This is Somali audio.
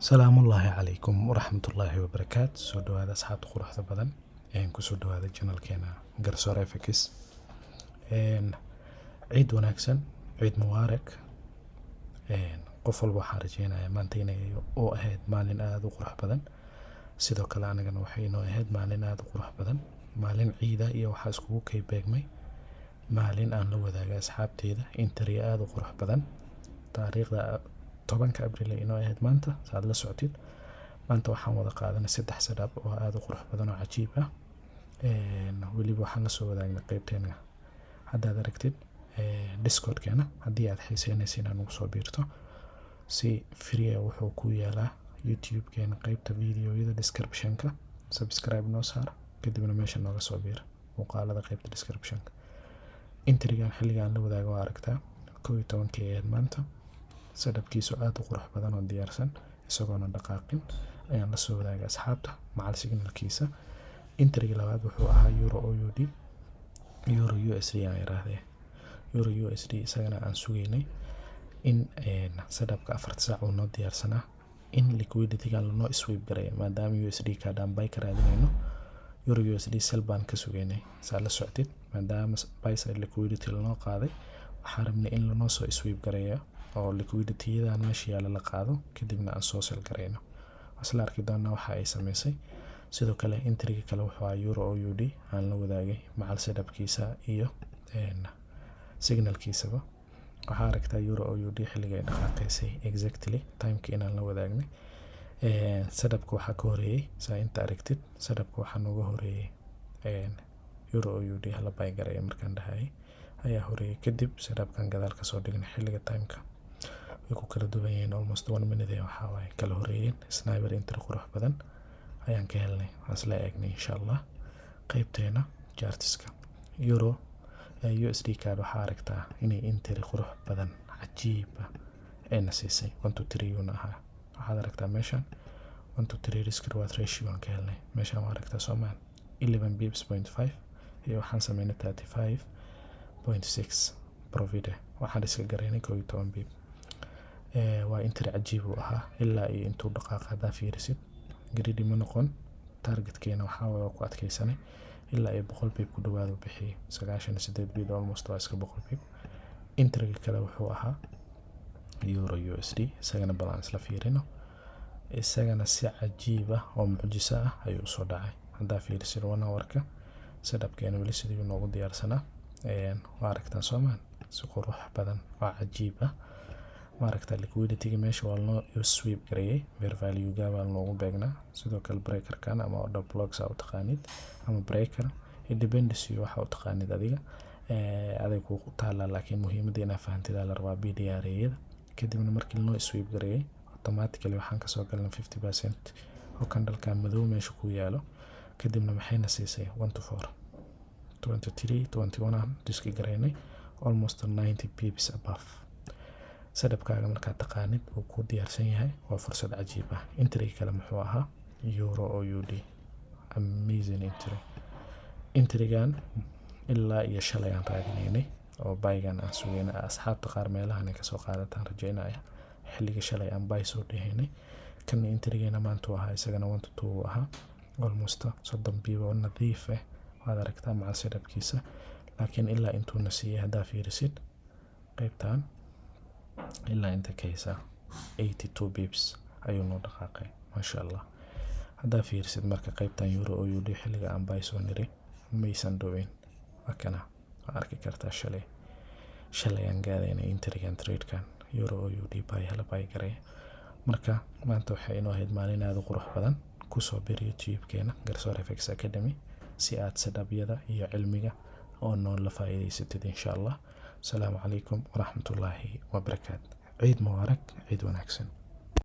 salaamu ullaahi calaykum waraxmatullaahi wabarakaatu. soo dhawaada asxaabta quruxda badan kusoo dhawaada janalkeena garsoore fx. ciid wanaagsan, ciid mubaarak. qof walba waxaan rajeynayaa maanta inay u ahayd maalin aada u qurux badan. sidoo kale anagana waxay inoo ahayd maalin aada u qurux badan, maalin ciida iyo waxaa iskugu kay beegmay maalin aan la wadaaga asxaabteeda interiya aada u qurux badan. taariikhda 10 abriil inoo ahayd maanta, saad la socotid. maanta waxaan wada qaadanay 3 sadab oo aada u qurux badan oo cajiib ah. weliba waxaan la soo wadaagnay qaybteena haddaad aragtid discordkeena. haddii aad xiiseynaysa inaad nagu soo biirto si free wuxuu ku yaalaa youtube-keena qaybta videoyada description-ka. subscribe noo saar, kadibna meesha nooga soo biir muuqaalada qaybta description-ka. intrigan xilligaan la wadaaga waa aragtaa 11 ahayd maanta. sadabkiisu aada u qurux badan oo diyaarsan isagoona dhaqaaqin ayaan la soo wadaaga asxaabta macal signalkiisa. intriga labaad wuxuu ahaa euro USD aan yiraahdee euro USD, isagana aan sugaynay in sadabka 4 saac uu noo diyaarsanaa in liquidity-ga lanoo sweep gareeyo maadaama USD ka dhan bay ka raadinayno. euro USD sell baan ka sugaynay, saa la socotid. maadaama buy side liquidity lanoo qaaday, waxaan rabnay in lanoo soo sweep gareeyo oo liquidity-yada meesha yaala la qaado, kadibna aan soo sell gareyno. asla arki doonaa waxa ay sameysay. sidoo kale intriga kale wuxuu ahaa euro USD aan la wadaagay macal sadabkiisa iyo signalkiisaba. waxaa aragtaa euro USD xilliga ay dhaqaaqaysay exactly timekii inaan la wadaagnay. sadabka waxaa ka horeeyay, saa inta aragtid sadabka waxaa nooga horeeyay euro USD hala buy gareeyo markaan dhahayay ayaa horeeyay. kadib sadabkan gadaal ka soo dhignay xilliga timeka way ku kala duwan yihiin almost 1 minute waxaa waaye kala horeeyeen. sniper intri qurux badan ayaan ka helnay, waan isla eegnay insha allah qaybteena chartiska. euro USD card waxaa aragtaa inay intri qurux badan cajiib ah ayna siisay 1-3 una ahaa. waxaad aragtaa meeshan 1-3 risk reward ratio aan ka helnay. meeshan waa aragtaa Soomaan 11 bips 0.5 iyo waxaan sameynay 35.6 profit. waxaan iska gareynay 12 bip. waa intri cajiib u ahaa ilaa iyo intuu dhaqaaq hadaa fiirisid greedy ma noqon. targetkeena waxaa waa ku adkeysanay ilaa iyo 100 bip ku dhawaado bixiyay 98 bip almost waa iska 100 bip. intriga kale wuxuu ahaa euro USD, isagana balance la fiirino. isagana si cajiib ah oo mucjiso ah ayuu soo dhacay. hadaa fiirisid 1 hour-ka sadabkeena weli sidii noogu diyaarsanaa. waa aragtaa Soomaan si qurux badan waa cajiib ah. ma aragtaa liquidity-ga meesha waa loo sweep gareeyay, fair value-ga baa loogu beegnaa. sidoo kale breaker-kan ama order blocks u taqaanid ama breaker independence waxa u taqaanid adiga ku taala, laakiin muhiimadda inaad fahantid la rabaa BDR-yada. kadibna markii loo sweep gareeyay automatically waxaan ka soo galnay 50% oo candle-ka madow meesha ku yaalo. kadibna maxayna siisay 1-4 23 21 aan diski gareynay almost 90 pips above. sadabkaaga markaa taqaanid uu ku diyaarsan yahay waa fursad cajiib ah. intriga kale muxuu ahaa euro USD, amazing intri. intrigan ilaa iyo shalay aan raadinaynay oo buygan aan sugaynay. asxaabta qaar meelahan ay kasoo qaadataan rajeynaya xilliga shalay aan buy soo dhahaynay. kan intrigeena maanta ahaa isagana 1-2 ahaa almost 30 bip oo nadiif ah. waad aragtaa macal sadabkiisa, laakiin ilaa intuu na siiyay hadaa fiirisid qaybtan ilaa inta kaysa 82 bips ayuu noo dhaqaaqay masha Allah. hadaa fiirisid marka qaybtan euro USD xilliga aan buy soo niri maysan dhaweyn. wakana waa arki kartaa shalay aan gaadaynay intrigan trade-kan euro USD buy hala buy gareey. marka maanta waxay inoo ahayd maalin aada u qurux badan. kusoo bir youtube-keena garsoore fx academy si aad sadabyada iyo cilmiga oo noo la faa'iidaysatid insha Allah. السلام عليكم ورحمة الله وبركاته. عيد مبارك، عيد ونكسن.